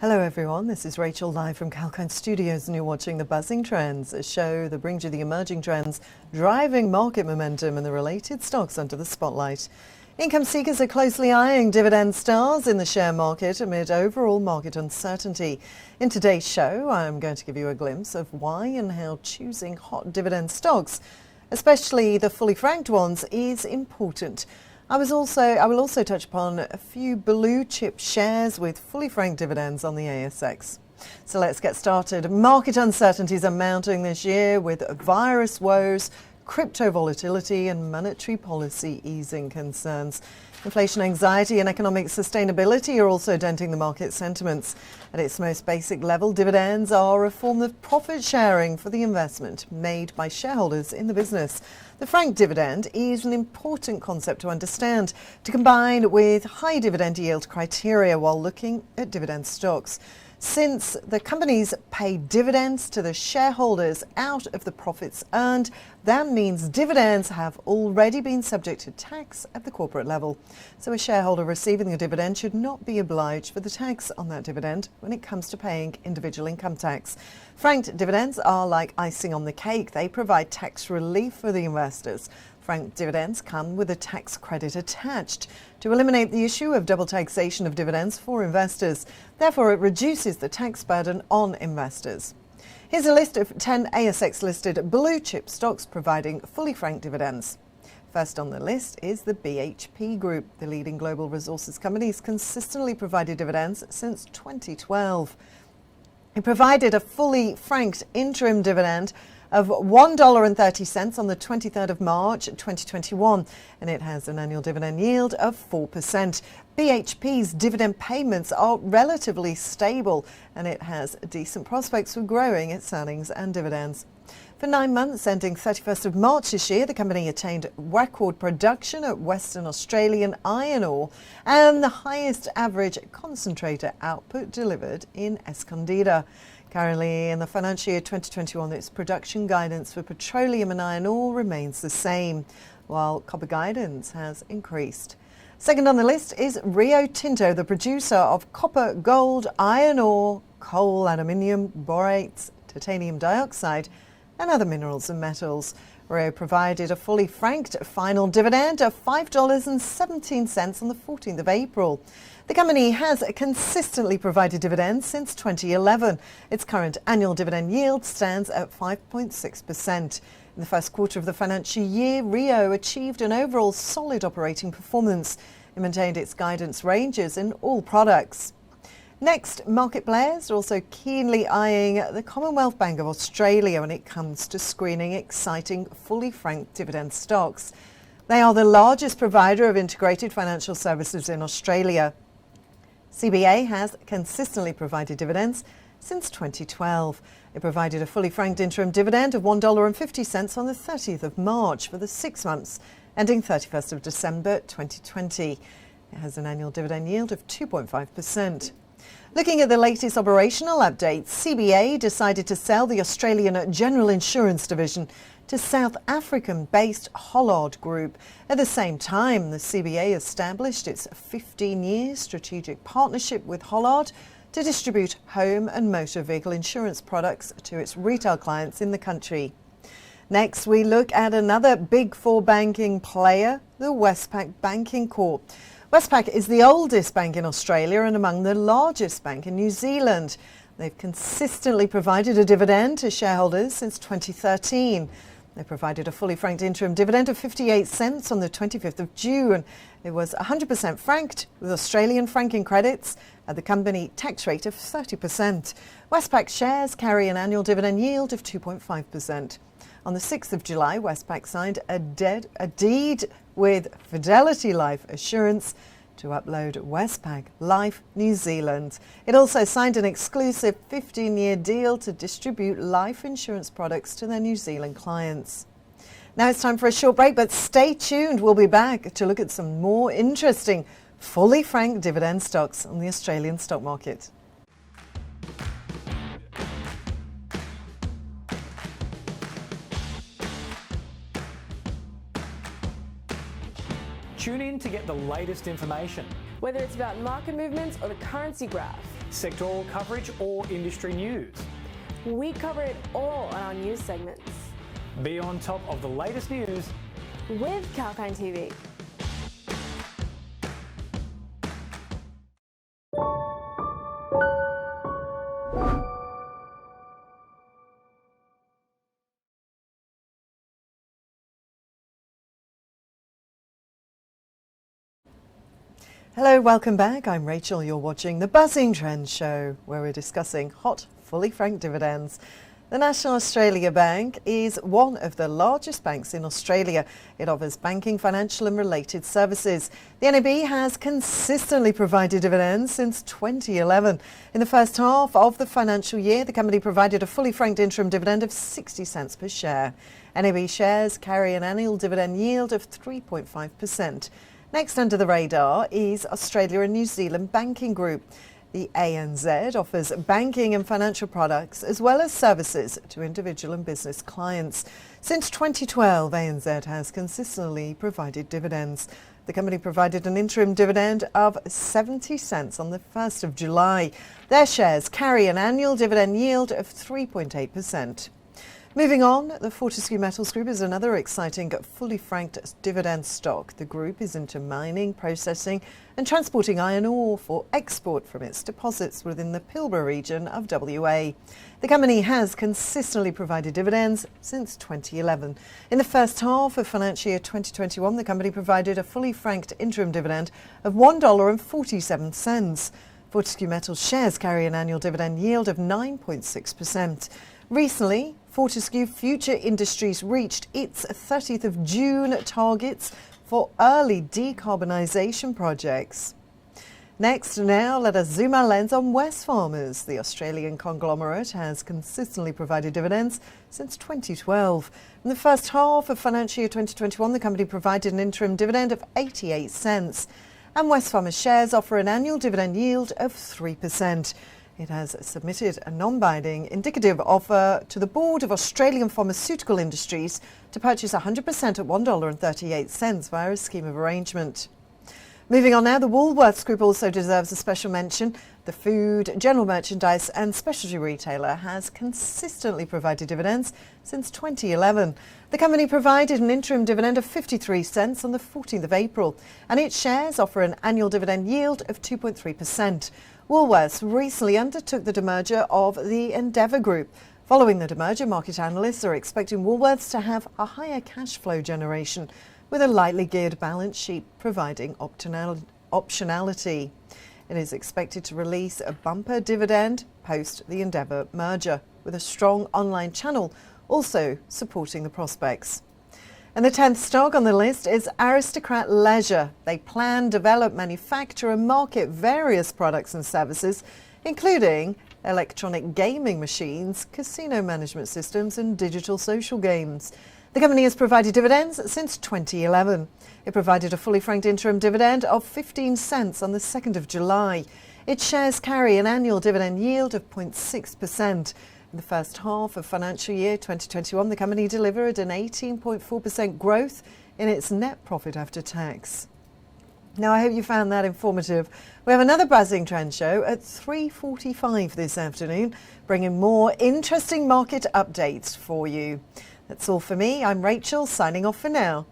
Hello everyone, this is Rachel live from 𝐊𝐚𝐥𝐤 Studios and you're watching The Buzzing Trends, a show that brings you the emerging trends driving market momentum and the related stocks under the spotlight. Income seekers are closely eyeing dividend stars in the share market amid overall market uncertainty. In today's show, I'm going to give you a glimpse of why and how choosing hot dividend stocks, especially the fully franked ones, is important. I will also touch upon a few blue chip shares with fully franked dividends on the ASX. So let's get started. Market uncertainties are mounting this year with virus woes, crypto volatility and monetary policy easing concerns. Inflation anxiety and economic sustainability are also denting the market sentiments. At its most basic level, dividends are a form of profit sharing for the investment made by shareholders in the business. The franked dividend is an important concept to understand, to combine with high dividend yield criteria while looking at dividend stocks. Since the companies pay dividends to the shareholders out of the profits earned, that means dividends have already been subject to tax at the corporate level. So a shareholder receiving a dividend should not be obliged for the tax on that dividend when it comes to paying individual income tax. Franked dividends are like icing on the cake. They provide tax relief for the investors. Franked dividends come with a tax credit attached to eliminate the issue of double taxation of dividends for investors. Therefore, it reduces the tax burden on investors. Here's a list of 10 ASX-listed blue chip stocks providing fully franked dividends. First on the list is the BHP Group. The leading global resources company has consistently provided dividends since 2012. It provided a fully franked interim dividend of $1.30 on the 23rd of March 2021, and it has an annual dividend yield of 4%. BHP's dividend payments are relatively stable, and it has decent prospects for growing its earnings and dividends. For 9 months ending 31st of March this year, the company attained record production at Western Australian iron ore and the highest average concentrator output delivered in Escondida. Currently, in the financial year 2021, its production guidance for petroleum and iron ore remains the same, while copper guidance has increased. Second on the list is Rio Tinto, the producer of copper, gold, iron ore, coal, aluminium, borates, titanium dioxide, and other minerals and metals. Rio provided a fully franked final dividend of $5.17 on the 14th of April. The company has consistently provided dividends since 2011. Its current annual dividend yield stands at 5.6%. In the first quarter of the financial year, Rio achieved an overall solid operating performance. It maintained its guidance ranges in all products. Next, market players are also keenly eyeing the Commonwealth Bank of Australia when it comes to screening exciting fully franked dividend stocks. They are the largest provider of integrated financial services in Australia. CBA has consistently provided dividends since 2012. It provided a fully franked interim dividend of $1.50 on the 30th of March for the 6 months ending 31st of December 2020. It has an annual dividend yield of 2.5%. Looking at the latest operational updates, CBA decided to sell the Australian General Insurance Division to South African-based Hollard Group. At the same time, the CBA established its 15-year strategic partnership with Hollard to distribute home and motor vehicle insurance products to its retail clients in the country. Next, we look at another Big Four banking player, the Westpac Banking Corp. Westpac is the oldest bank in Australia and among the largest bank in New Zealand. They've consistently provided a dividend to shareholders since 2013. They provided a fully franked interim dividend of 58 cents on the 25th of June. It was 100% franked with Australian franking credits at the company tax rate of 30%. Westpac shares carry an annual dividend yield of 2.5%. On the 6th of July, Westpac signed a deed with Fidelity Life Assurance to upload Westpac Life New Zealand. It also signed an exclusive 15-year deal to distribute life insurance products to their New Zealand clients. Now it's time for a short break, but stay tuned. We'll be back to look at some more interesting fully franked dividend stocks on the Australian stock market. Tune in to get the latest information. Whether it's about market movements or the currency graph. sectoral coverage or industry news. We cover it all on our news segments. Be on top of the latest news with 𝐊𝐴 TV. Hello, welcome back. I'm Rachel. You're watching the Buzzing Trends show, where we're discussing hot, fully franked dividends. The National Australia Bank is one of the largest banks in Australia. It offers banking, financial and related services. The NAB has consistently provided dividends since 2011. In the first half of the financial year, the company provided a fully franked interim dividend of 60 cents per share. NAB shares carry an annual dividend yield of 3.5%. Next under the radar is Australia and New Zealand Banking Group. The ANZ offers banking and financial products as well as services to individual and business clients. Since 2012, ANZ has consistently provided dividends. The company provided an interim dividend of 70 cents on the 1st of July. Their shares carry an annual dividend yield of 3.8%. Moving on, the Fortescue Metals Group is another exciting fully franked dividend stock. The group is into mining, processing and transporting iron ore for export from its deposits within the Pilbara region of WA. The company has consistently provided dividends since 2011. In the first half of financial year 2021, the company provided a fully franked interim dividend of $1.47. Fortescue Metals shares carry an annual dividend yield of 9.6%. Recently, Fortescue Future Industries reached its 30th of June targets for early decarbonisation projects. Next, now let us zoom our lens on Wesfarmers. The Australian conglomerate has consistently provided dividends since 2012. In the first half of financial year 2021, the company provided an interim dividend of 88 cents. And Wesfarmers shares offer an annual dividend yield of 3%. It has submitted a non-binding indicative offer to the Board of Australian Pharmaceutical Industries to purchase 100% at $1.38 via a scheme of arrangement. Moving on now, the Woolworths Group also deserves a special mention. The food, general merchandise and specialty retailer has consistently provided dividends since 2011. The company provided an interim dividend of 53 cents on the 14th of April, and its shares offer an annual dividend yield of 2.3%. Woolworths recently undertook the demerger of the Endeavour Group. Following the demerger, market analysts are expecting Woolworths to have a higher cash flow generation, with a lightly geared balance sheet providing optionality. It is expected to release a bumper dividend post the Endeavour merger, with a strong online channel also supporting the prospects. And the 10th stock on the list is Aristocrat Leisure. They plan, develop, manufacture and market various products and services, including electronic gaming machines, casino management systems and digital social games. The company has provided dividends since 2011. It provided a fully franked interim dividend of 15 cents on the 2nd of July. Its shares carry an annual dividend yield of 0.6%. In the first half of financial year 2021, the company delivered an 18.4% growth in its net profit after tax. Now, I hope you found that informative. We have another Buzzing Trend show at 3:45 this afternoon, bringing more interesting market updates for you. That's all for me. I'm Rachel, signing off for now.